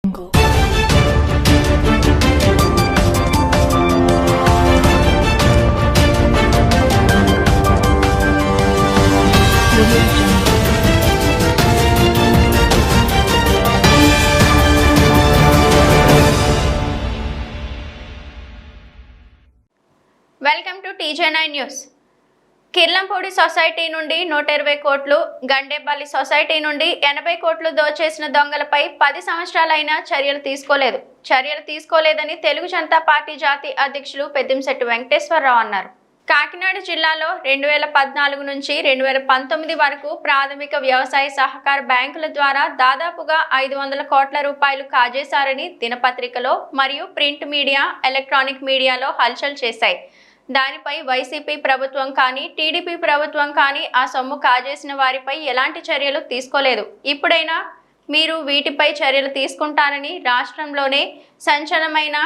Welcome to TJ9 news. Kirlampudi society నుండి 120 కోట్లు, Gandepalli society నుండి 80 కోట్లు దోచేసిన దొంగలపై 10 సంవత్సరాలైనా చర్యలు తీసుకోలేదని తెలుగు జనతా పార్టీ జాతీయ అధ్యక్షులు పెద్దింశెట్టి వెంకటేశ్వరరావు అన్నారు. కాకినాడ జిల్లాలో 2014 నుంచి 2019 వరకు ప్రాథమిక వ్యవసాయ సహకార బ్యాంకుల ద్వారా దాదాపుగా 500 కోట్ల రూపాయలు కాజేశారని దినపత్రికలో మరియు ప్రింట్ మీడియా, ఎలక్ట్రానిక్ మీడియాలో హల్చల్ చేశాయి. దానిపై వైసీపీ ప్రభుత్వం కానీ టీడీపీ ప్రభుత్వం కానీ ఆ సొమ్ము కాజేసిన వారిపై ఎలాంటి చర్యలు తీసుకోలేదు. ఇప్పుడైనా మీరు వీటిపై చర్యలు తీసుకుంటారని రాష్ట్రంలోనే సంచలనమైన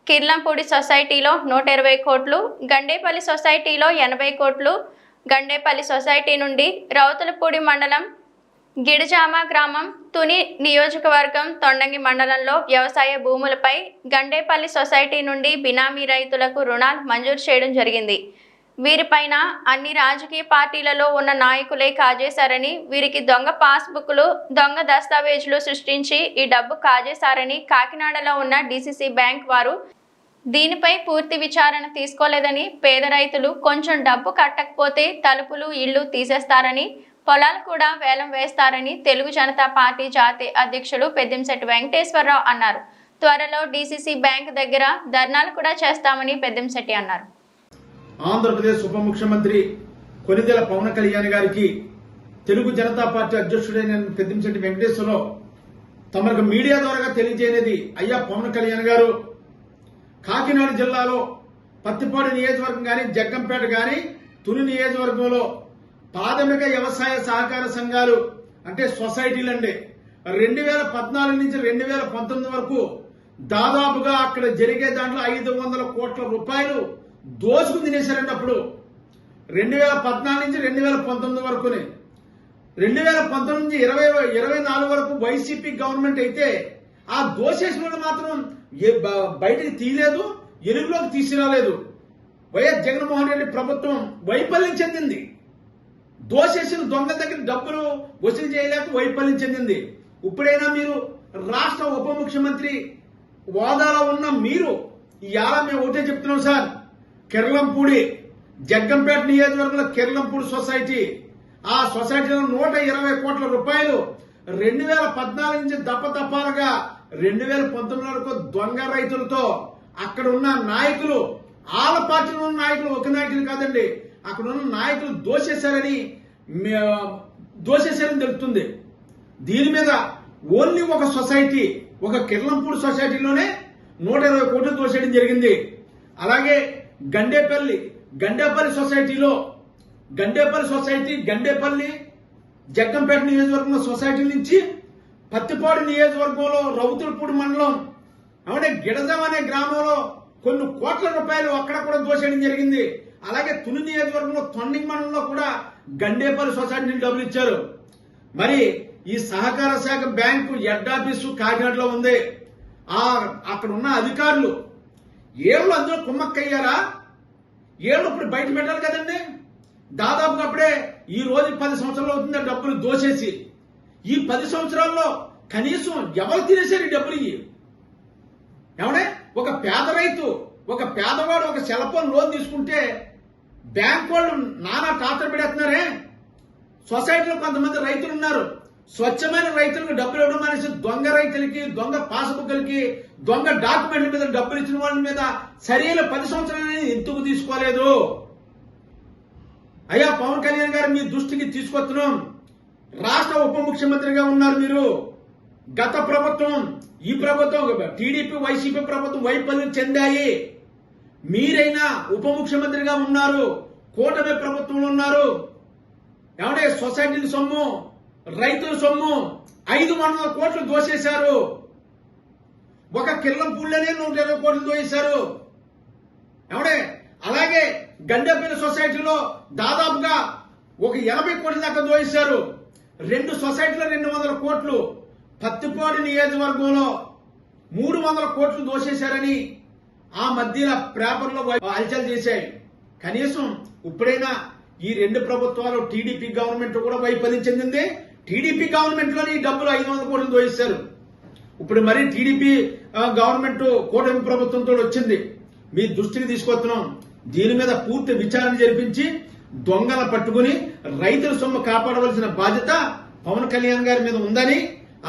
కిర్లంపూడి సొసైటీలో 120 కోట్లు, గండేపల్లి సొసైటీలో 80 కోట్లు, గండేపల్లి సొసైటీ నుండి రౌతులపూడి మండలం గిడిజామ గ్రామం, తుని నియోజకవర్గం తొండంగి మండలంలో వ్యవసాయ భూములపై గండేపల్లి సొసైటీ నుండి బినామీ రైతులకు రుణాలు మంజూరు చేయడం జరిగింది. వీరిపైన అన్ని రాజకీయ పార్టీలలో ఉన్న నాయకులే కాజేశారని, వీరికి దొంగ పాస్బుక్లు, దొంగ దస్తావేజులు సృష్టించి ఈ డబ్బు కాజేశారని కాకినాడలో ఉన్న DCC బ్యాంక్ వారు దీనిపై పూర్తి విచారణ తీసుకోలేదని, పేద రైతులు కొంచెం డబ్బు కట్టకపోతే తలుపులు, ఇళ్లు తీసేస్తారని, పొలాలు కూడా వేలం వేస్తారని తెలుగు జనతా పార్టీ జాతీయ అధ్యక్షులు పెద్దింశెట్టి వెంకటేశ్వరరావు అన్నారు. త్వరలో DCC బ్యాంక్ దగ్గర ధర్నాలు కూడా చేస్తామని పెద్దింశెట్టి అన్నారు. ఆంధ్రప్రదేశ్ ఉప ముఖ్యమంత్రి కొనిదెల పవన్ కళ్యాణ్ గారికి తెలుగు జనతా పార్టీ అధ్యక్షుడైన పెద్దింశెట్టి వెంకటేశ్వరరావు తమకు మీడియా ద్వారా తెలియజేయనిది, అయ్యా పవన్ కళ్యాణ్ గారు, కాకినాడ జిల్లాలో పత్తిపాడు నియోజకవర్గం కానీ, జగ్గంపేట కానీ, తుని నియోజకవర్గంలో ప్రాథమిక వ్యవసాయ సహకార సంఘాలు అంటే సొసైటీలు అండి 2014 నుంచి 2019 వరకు దాదాపుగా అక్కడ జరిగే దాంట్లో 500 కోట్ల రూపాయలు దోసుకుని తినేశారండి. అప్పుడు 2014 నుంచి 2019 వరకునే 2019 నుంచి 2024 వరకు వైసీపీ గవర్నమెంట్ అయితే ఆ దోషేసిన మాత్రం బయటకు తీయలేదు, ఎలుగులోకి తీసుకురాలేదు. వైఎస్ జగన్మోహన్ రెడ్డి ప్రభుత్వం వైఫల్యం చెందింది. దోషేసిన దొంగల దగ్గర డబ్బులు వసూలు చేయలేక వైఫల్యం చెందింది. ఇప్పుడైనా మీరు రాష్ట్ర ఉప ముఖ్యమంత్రి హోదాలో ఉన్న మీరు ఇవాళ మేము ఒకటే చెప్తున్నాం సార్, కిర్లంపూడి జగ్గంపేట నియోజకవర్గంలో కిర్లంపూడి సొసైటీ, ఆ సొసైటీలో 120 కోట్ల రూపాయలు 2014 నుంచి దప్పతప్పాలుగా 2019 వరకు దొంగ రైతులతో అక్కడ ఉన్న నాయకులు, ఆల పార్టీలో ఉన్న నాయకులు, ఒక నాయకులు కాదండి, అక్కడ ఉన్న నాయకులు దోషేశారని తెలుస్తుంది. దీని మీద ఓన్లీ ఒక సొసైటీ, ఒక కిర్లంపూడి సొసైటీలోనే 120 కోట్లు దోషేయడం జరిగింది. అలాగే గండేపల్లి సొసైటీలో గండేపల్లి జగ్గంపేట నియోజకవర్గంలో సొసైటీ నుంచి పత్తిపాడు నియోజకవర్గంలో రౌతులపూడి మండలం గిడజం అనే గ్రామంలో కొన్ని కోట్ల రూపాయలు అక్కడ కూడా దోషేయడం జరిగింది. అలాగే తుని నియోజకవర్గంలో తొండంగి మండలంలో కూడా గండేపల్లి సొసైటీ డబ్బులు ఇచ్చారు. మరి ఈ సహకార శాఖ బ్యాంకు హెడ్ ఆఫీసు కాకినాడలో ఉంది. అక్కడ ఉన్న అధికారులు ఏళ్ళు అందులో కుమ్మక్కయ్యారా? ఏళ్ళు ఇప్పుడు బయట పెట్టాలి కదండి. దాదాపుగా అప్పుడే ఈ రోజు 10 సంవత్సరాలు అవుతుంది డబ్బులు దోచేసి. ఈ 10 సంవత్సరాల్లో కనీసం ఎవరు తినేశారు ఈ డబ్బులు? ఒక పేద రైతు, ఒక పేదవాడు ఒక సెల్ ఫోన్ లోన్ తీసుకుంటే బ్యాంక్ వాళ్ళు నానా టార్చర్ పెడుతున్నారే. సొసైటీలో కొంతమంది రైతులు ఉన్నారు, స్వచ్ఛమైన రైతులకు డబ్బులు ఇవ్వడం అనేసి దొంగ రైతులకి, దొంగ పాస్బుక్లకి, దొంగ డాక్యుమెంట్ల మీద డబ్బులు ఇచ్చిన వాళ్ళ మీద సరైన 10 సంవత్సరాలు ఎందుకు తీసుకోలేదు? అయ్యా పవన్ కళ్యాణ్ గారు మీ దృష్టికి తీసుకొస్తున్నాం. రాష్ట్ర ఉప ముఖ్యమంత్రిగా ఉన్నారు మీరు. గత ప్రభుత్వం, ఈ ప్రభుత్వం, టీడీపీ వైసీపీ ప్రభుత్వం వైఫల్యం చెందాయి. మీరైనా ఉప ముఖ్యమంత్రిగా ఉన్నారు, కూటమి ప్రభుత్వంలో ఉన్నారు. సొసైటీల సొమ్ము, రైతుల సొమ్ము 500 కోట్లు దోచేశారు. ఒక కిర్లంపూడిలోనే 120 కోట్లు దోచేశారు. అలాగే గండేపల్లి సొసైటీలో దాదాపుగా ఒక 80 కోట్ల దాకా దోచేశారు. 2 సొసైటీలో 200 కోట్లు. పత్తిపాడు నియోజకవర్గంలో 300 కోట్లు దోచేశారని ఆ మధ్యన పేపర్లో హల్చల్ చేశాయి. కనీసం ఇప్పుడైనా ఈ 2 ప్రభుత్వాలు టీడీపీ గవర్నమెంట్ కూడా వైఫల్యం చెందింది. టీడీపీ గవర్నమెంట్ లోని ఈ డబ్బులు 500 కోట్లు దోచేశారు. ఇప్పుడు మరి టీడీపీ గవర్నమెంట్ కూటమి ప్రభుత్వంతో వచ్చింది. మీ దృష్టికి తీసుకొస్తున్నాం. దీని మీద పూర్తి విచారణ జరిపించి దొంగల పట్టుకుని రైతుల సొమ్ము కాపాడవలసిన బాధ్యత పవన్ కళ్యాణ్ గారి మీద ఉందని,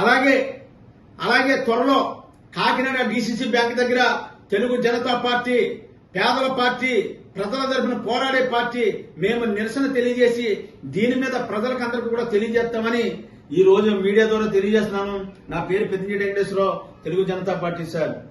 అలాగే త్వరలో కాకినాడ డీసీసీ బ్యాంక్ దగ్గర తెలుగు జనతా పార్టీ, పేదల పార్టీ, ప్రజల తరఫున పోరాడే పార్టీ మేము నిరసన తెలియజేసి దీని మీద ప్రజలకు అందరికీ కూడా తెలియజేస్తామని ఈ రోజు మీడియా ద్వారా తెలియజేస్తున్నాను. నా పేరు పెద్దింటి వెంకటేశ్వరరావు, తెలుగు జనతా పార్టీ సార్.